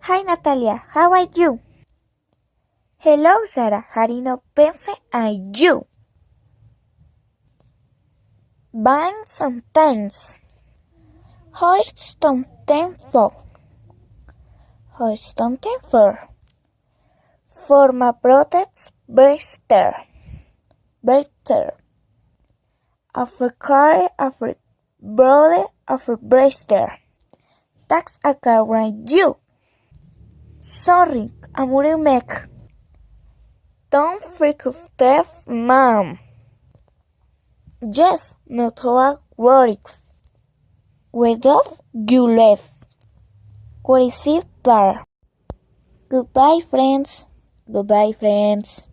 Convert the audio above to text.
Hi Natalia, how are you? Hello Sarah, Harino pense on you. Bang sometimes. Hoiston tenfold. Hoiston tenfold. Forma protects breaster. Breaster. After carry, after brother, after breaster. Tax a car right you. Sorry, amore mek. Don't freak of death, mom. Yes, not to worry. Where doth you live? Where is it there? Goodbye, friends. Goodbye, friends.